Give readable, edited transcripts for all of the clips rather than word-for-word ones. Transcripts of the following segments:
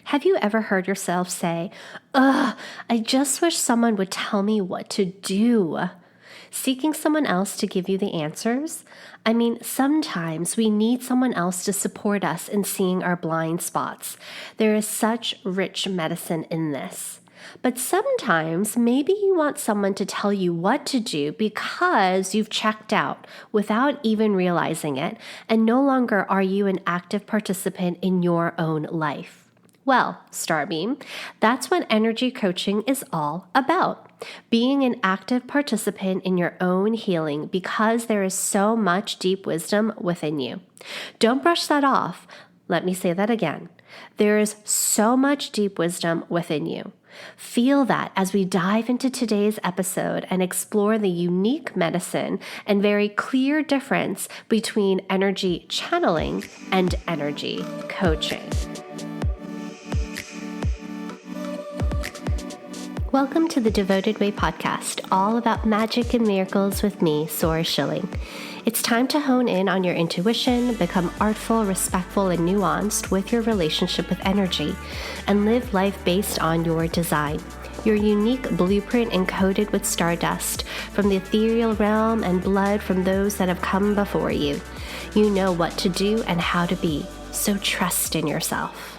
Have you ever heard yourself say, "Ugh, I just wish someone would tell me what to do"? Seeking someone else to give you the answers? I mean, sometimes we need someone else to support us in seeing our blind spots. There is such rich medicine in this. But sometimes maybe you want someone to tell you what to do because you've checked out without even realizing it, and no longer are you an active participant in your own life. Well, Starbeam, that's what energy coaching is all about. Being an active participant in your own healing because there is so much deep wisdom within you. Don't brush that off. Let me say that again. There is so much deep wisdom within you. Feel that as we dive into today's episode and explore the unique medicine and very clear difference between energy channeling and energy coaching. Welcome to the Devoted Way podcast, all about magic and miracles with me, Sora Schilling. It's time to hone in on your intuition, become artful, respectful, and nuanced with your relationship with energy, and live life based on your design. Your unique blueprint encoded with stardust from the ethereal realm and blood from those that have come before you. You know what to do and how to be, so trust in yourself.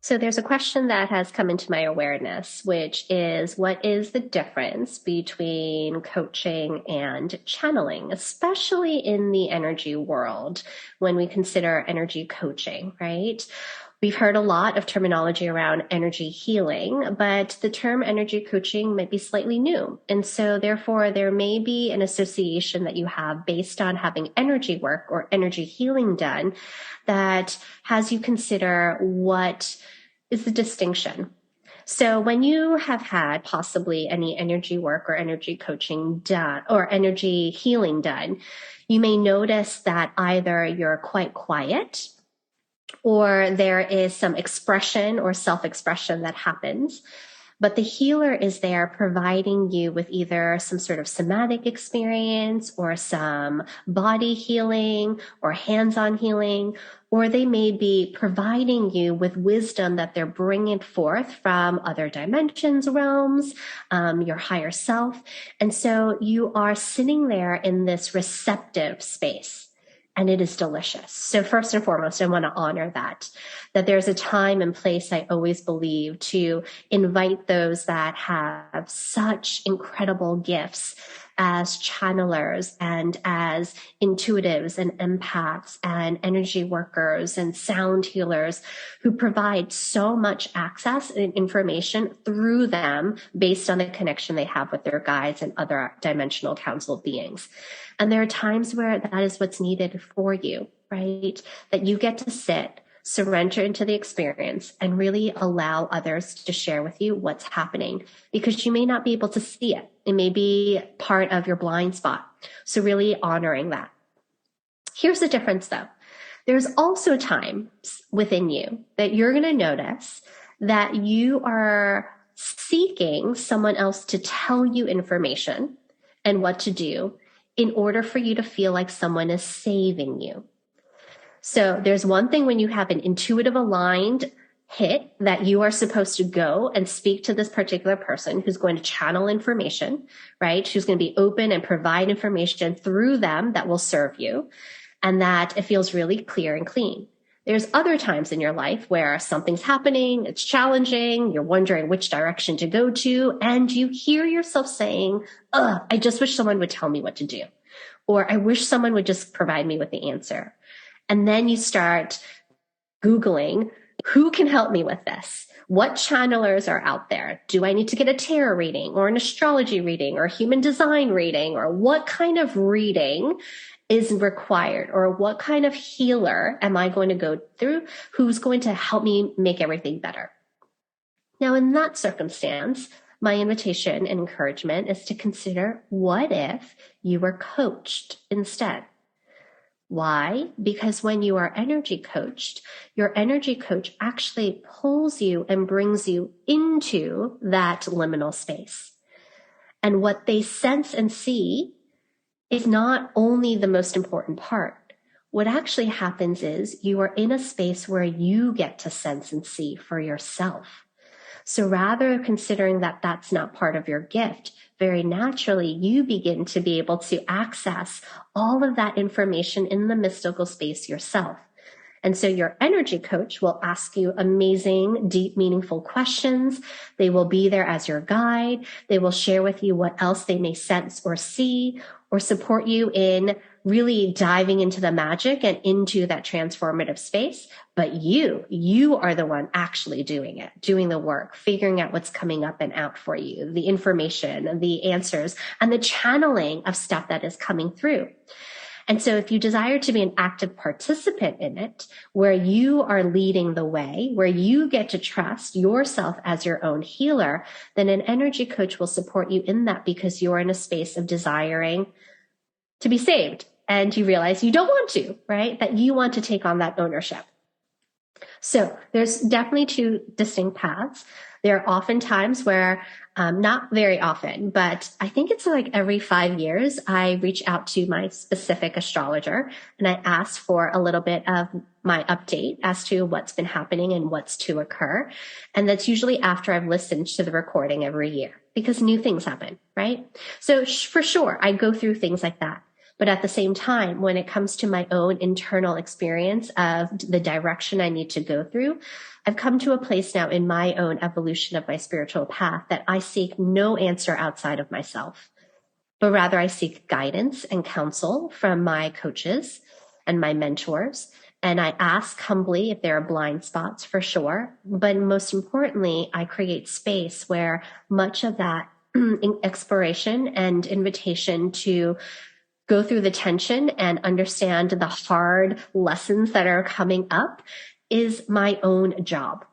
So there's a question that has come into my awareness, which is, what is the difference between coaching and channeling, especially in the energy world when we consider energy coaching, right? We've heard a lot of terminology around energy healing, but the term energy coaching might be slightly new. And so therefore, there may be an association that you have based on having energy work or energy healing done that has you consider what is the distinction. So when you have had possibly any energy work or energy coaching done or energy healing done, you may notice that either you're quite quiet or there is some expression or self-expression that happens. But the healer is there providing you with either some sort of somatic experience or some body healing or hands-on healing, or they may be providing you with wisdom that they're bringing forth from other dimensions, realms, your higher self. And so you are sitting there in this receptive space. And it is delicious. So first and foremost, I want to honor that there's a time and place, I always believe, to invite those that have such incredible gifts as channelers and as intuitives and empaths and energy workers and sound healers who provide so much access and information through them based on the connection they have with their guides and other dimensional council beings. And there are times where that is what's needed for you, right? That you get to sit, surrender into the experience, and really allow others to share with you what's happening, because you may not be able to see it. It may be part of your blind spot. So really honoring that. Here's the difference though. There's also times within you that you're going to notice that you are seeking someone else to tell you information and what to do in order for you to feel like someone is saving you. So there's one thing when you have an intuitive aligned hit that you are supposed to go and speak to this particular person who's going to channel information, right? Who's going to be open and provide information through them that will serve you, and that it feels really clear and clean. There's other times in your life where something's happening, it's challenging, you're wondering which direction to go to, and you hear yourself saying, I just wish someone would tell me what to do. Or I wish someone would just provide me with the answer. And then you start Googling, who can help me with this? What channelers are out there? Do I need to get a tarot reading or an astrology reading or human design reading? Or what kind of reading is required, or what kind of healer am I going to go through who's going to help me make everything better? Now, in that circumstance, my invitation and encouragement is to consider, what if you were coached instead? Why? Because when you are energy coached, your energy coach actually pulls you and brings you into that liminal space. And what they sense and see is not only the most important part. what actually happens is you are in a space where you get to sense and see for yourself. So rather considering that that's not part of your gift, very naturally, you begin to be able to access all of that information in the mystical space yourself. And so your energy coach will ask you amazing, deep, meaningful questions. They will be there as your guide. They will share with you what else they may sense or see, or support you in really diving into the magic and into that transformative space. But you are the one actually doing it, doing the work, figuring out what's coming up and out for you, the information, the answers, and the channeling of stuff that is coming through. And so if you desire to be an active participant in it, where you are leading the way, where you get to trust yourself as your own healer, then an energy coach will support you in that, because you're in a space of desiring to be saved. And you realize you don't want to, right? That you want to take on that ownership. So there's definitely two distinct paths. There are often times where, not very often, but I think it's like every 5 years, I reach out to my specific astrologer and I ask for a little bit of my update as to what's been happening and what's to occur. And that's usually after I've listened to the recording every year, because new things happen, right? So for sure, I go through things like that. But at the same time, when it comes to my own internal experience of the direction I need to go through, I've come to a place now in my own evolution of my spiritual path that I seek no answer outside of myself, but rather I seek guidance and counsel from my coaches and my mentors. And I ask humbly if there are blind spots, for sure. But most importantly, I create space where much of that exploration and invitation to go through the tension and understand the hard lessons that are coming up is my own job.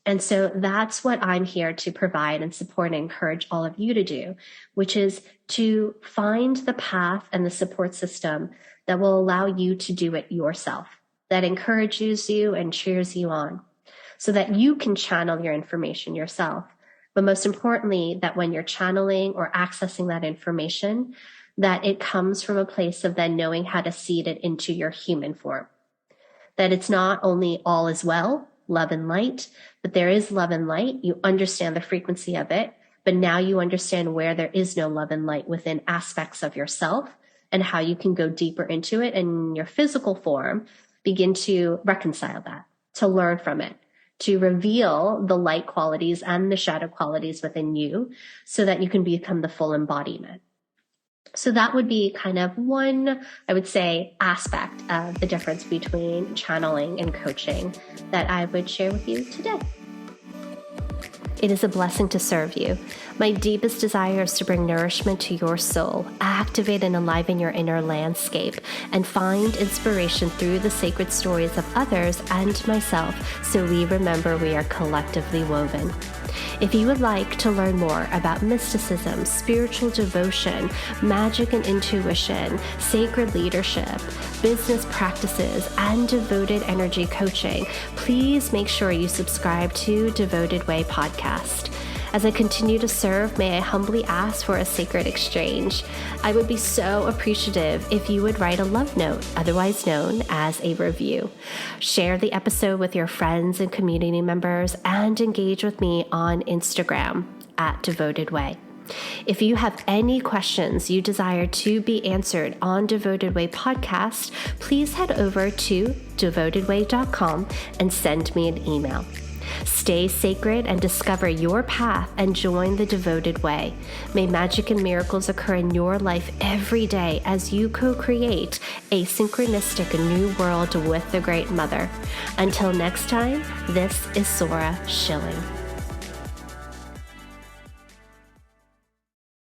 And so that's what I'm here to provide and support and encourage all of you to do, which is to find the path and the support system that will allow you to do it yourself, that encourages you and cheers you on, so that you can channel your information yourself. But most importantly, that when you're channeling or accessing that information, that it comes from a place of then knowing how to seed it into your human form. That it's not only all is well, love and light, but there is love and light. You understand the frequency of it, but now you understand where there is no love and light within aspects of yourself, and how you can go deeper into it and in your physical form, begin to reconcile that, to learn from it, to reveal the light qualities and the shadow qualities within you, so that you can become the full embodiment. So that would be kind of one, I would say, aspect of the difference between channeling and coaching that I would share with you today. It is a blessing to serve you. My deepest desire is to bring nourishment to your soul, activate and enliven your inner landscape, and find inspiration through the sacred stories of others and myself, so we remember we are collectively woven. If you would like to learn more about mysticism, spiritual devotion, magic and intuition, sacred leadership, business practices, and devoted energy coaching, please make sure you subscribe to Devoted Way Podcast. As I continue to serve, may I humbly ask for a sacred exchange. I would be so appreciative if you would write a love note, otherwise known as a review. Share the episode with your friends and community members, and engage with me on Instagram at Devoted Way. If you have any questions you desire to be answered on Devoted Way Podcast, please head over to devotedway.com and send me an email. Stay sacred and discover your path and join the Devoted Way. May magic and miracles occur in your life every day as you co-create a synchronistic new world with the Great Mother. Until next time, this is Sora Schilling.